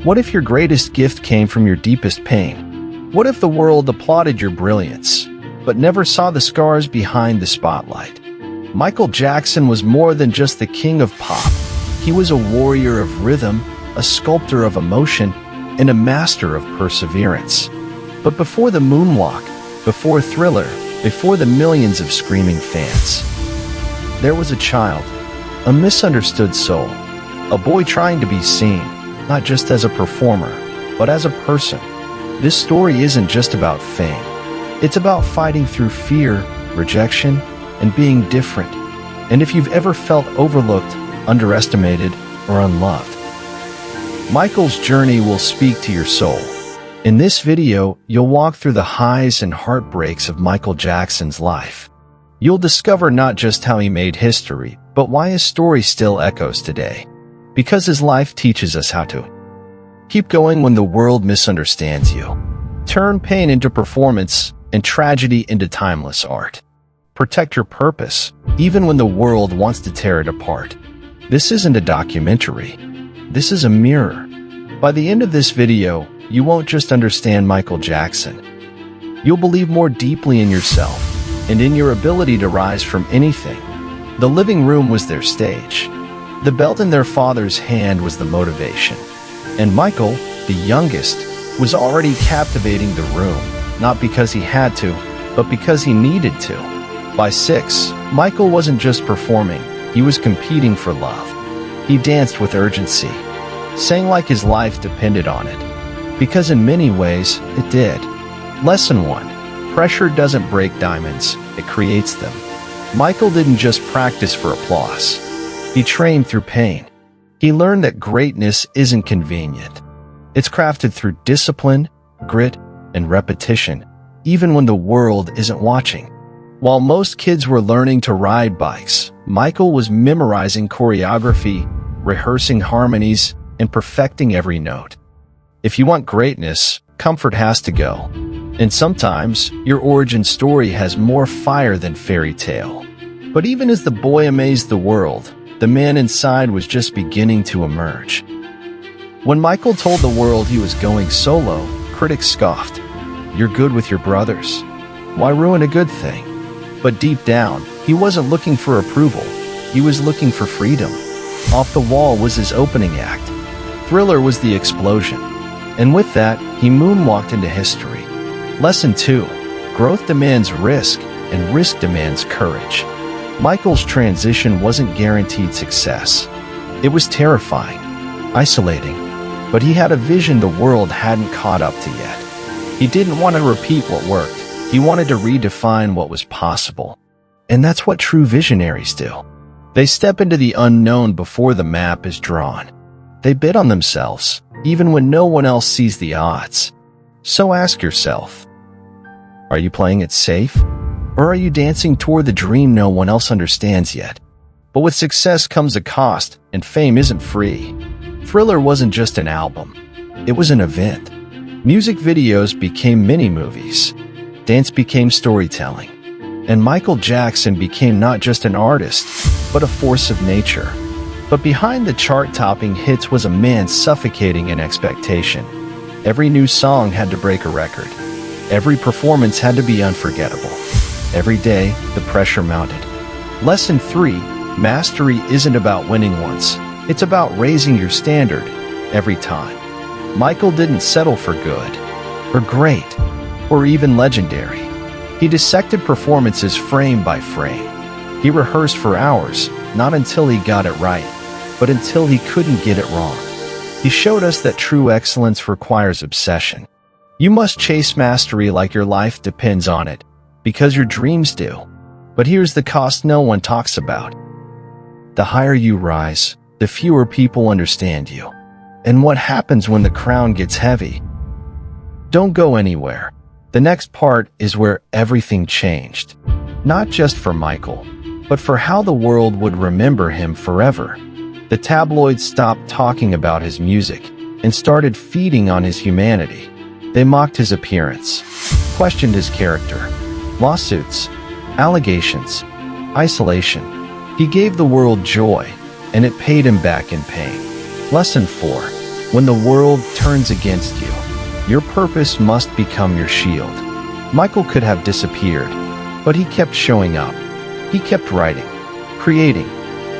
What if your greatest gift came from your deepest pain? What if the world applauded your brilliance, but never saw the scars behind the spotlight? Michael Jackson was more than just the king of pop. He was a warrior of rhythm, a sculptor of emotion, and a master of perseverance. But before the moonwalk, before Thriller, before the millions of screaming fans, there was a child, a misunderstood soul, a boy trying to be seen, not just as a performer, but as a person. This story isn't just about fame. It's about fighting through fear, rejection, and being different. And if you've ever felt overlooked, underestimated, or unloved, Michael's journey will speak to your soul. In this video, you'll walk through the highs and heartbreaks of Michael Jackson's life. You'll discover not just how he made history, but why his story still echoes today. Because his life teaches us how to keep going when the world misunderstands you. Turn pain into performance and tragedy into timeless art. Protect your purpose, even when the world wants to tear it apart. This isn't a documentary. This is a mirror. By the end of this video, you won't just understand Michael Jackson. You'll believe more deeply in yourself and in your ability to rise from anything. The living room was their stage. The belt in their father's hand was the motivation. And Michael, the youngest, was already captivating the room, not because he had to, but because he needed to. By 6, Michael wasn't just performing, he was competing for love. He danced with urgency, sang like his life depended on it. Because in many ways, it did. Lesson 1. Pressure doesn't break diamonds, it creates them. Michael didn't just practice for applause. He trained through pain. He learned that greatness isn't convenient. It's crafted through discipline, grit, and repetition, even when the world isn't watching. While most kids were learning to ride bikes, Michael was memorizing choreography, rehearsing harmonies, and perfecting every note. If you want greatness, comfort has to go. And sometimes, your origin story has more fire than fairy tale. But even as the boy amazed the world, the man inside was just beginning to emerge. When Michael told the world he was going solo, critics scoffed. "You're good with your brothers. Why ruin a good thing?" But deep down, he wasn't looking for approval. He was looking for freedom. Off the Wall was his opening act. Thriller was the explosion. And with that, he moonwalked into history. Lesson 2. Growth demands risk, and risk demands courage. Michael's transition wasn't guaranteed success. It was terrifying, isolating, but he had a vision the world hadn't caught up to yet. He didn't want to repeat what worked. He wanted to redefine what was possible. And that's what true visionaries do. They step into the unknown before the map is drawn. They bet on themselves, even when no one else sees the odds. So ask yourself, are you playing it safe? Or are you dancing toward the dream no one else understands yet? But with success comes a cost, and fame isn't free. Thriller wasn't just an album. It was an event. Music videos became mini-movies. Dance became storytelling. And Michael Jackson became not just an artist, but a force of nature. But behind the chart-topping hits was a man suffocating in expectation. Every new song had to break a record. Every performance had to be unforgettable. Every day, the pressure mounted. Lesson 3. Mastery isn't about winning once. It's about raising your standard every time. Michael didn't settle for good, or great, or even legendary. He dissected performances frame by frame. He rehearsed for hours, not until he got it right, but until he couldn't get it wrong. He showed us that true excellence requires obsession. You must chase mastery like your life depends on it, because your dreams do. But here's the cost no one talks about. The higher you rise, the fewer people understand you. And what happens when the crown gets heavy? Don't go anywhere. The next part is where everything changed. Not just for Michael, but for how the world would remember him forever. The tabloids stopped talking about his music and started feeding on his humanity. They mocked his appearance, questioned his character. Lawsuits, allegations, isolation. He gave the world joy, and it paid him back in pain. Lesson 4. When the world turns against you, your purpose must become your shield. Michael could have disappeared, but he kept showing up. He kept writing, creating.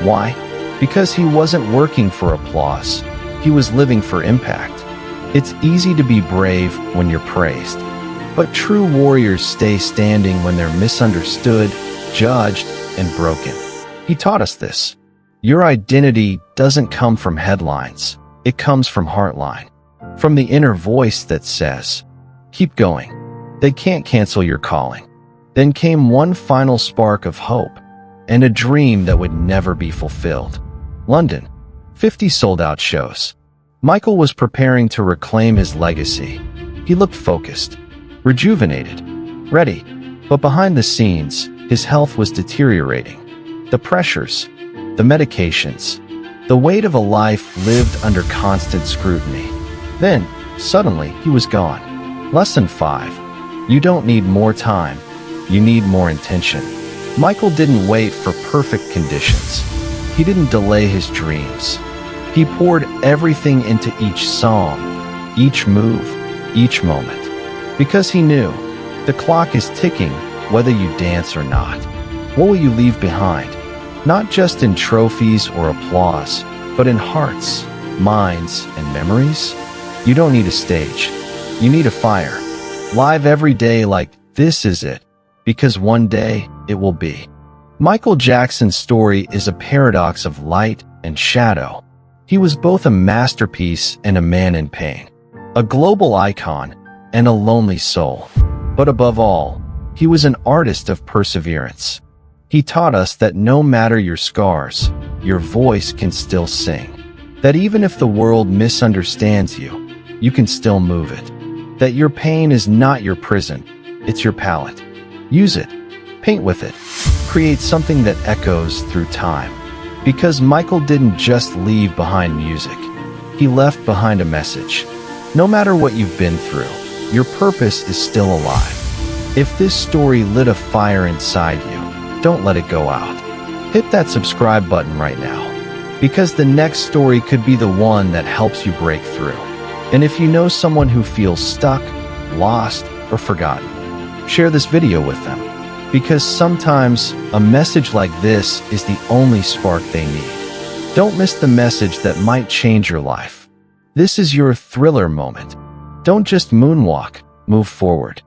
Why? Because he wasn't working for applause. He was living for impact. It's easy to be brave when you're praised, but true warriors stay standing when they're misunderstood, judged, and broken. He taught us this. Your identity doesn't come from headlines. It comes from heartline, from the inner voice that says, keep going. They can't cancel your calling. Then came one final spark of hope and a dream that would never be fulfilled. London, 50 sold-out shows. Michael was preparing to reclaim his legacy. He looked focused, rejuvenated, ready, but behind the scenes, his health was deteriorating. The pressures, the medications, the weight of a life lived under constant scrutiny. Then, suddenly, he was gone. Lesson 5. You don't need more time. You need more intention. Michael didn't wait for perfect conditions. He didn't delay his dreams. He poured everything into each song, each move, each moment. Because he knew, the clock is ticking whether you dance or not. What will you leave behind? Not just in trophies or applause, but in hearts, minds, and memories? You don't need a stage. You need a fire. Live every day like this is it, because one day it will be. Michael Jackson's story is a paradox of light and shadow. He was both a masterpiece and a man in pain, a global icon and a lonely soul. But above all, he was an artist of perseverance. He taught us that no matter your scars, your voice can still sing. That even if the world misunderstands you, you can still move it. That your pain is not your prison, it's your palette. Use it, paint with it, create something that echoes through time. Because Michael didn't just leave behind music, he left behind a message. No matter what you've been through, your purpose is still alive. If this story lit a fire inside you, don't let it go out. Hit that subscribe button right now, because the next story could be the one that helps you break through. And if you know someone who feels stuck, lost, or forgotten, share this video with them. Because sometimes a message like this is the only spark they need. Don't miss the message that might change your life. This is your thriller moment. Don't just moonwalk, move forward.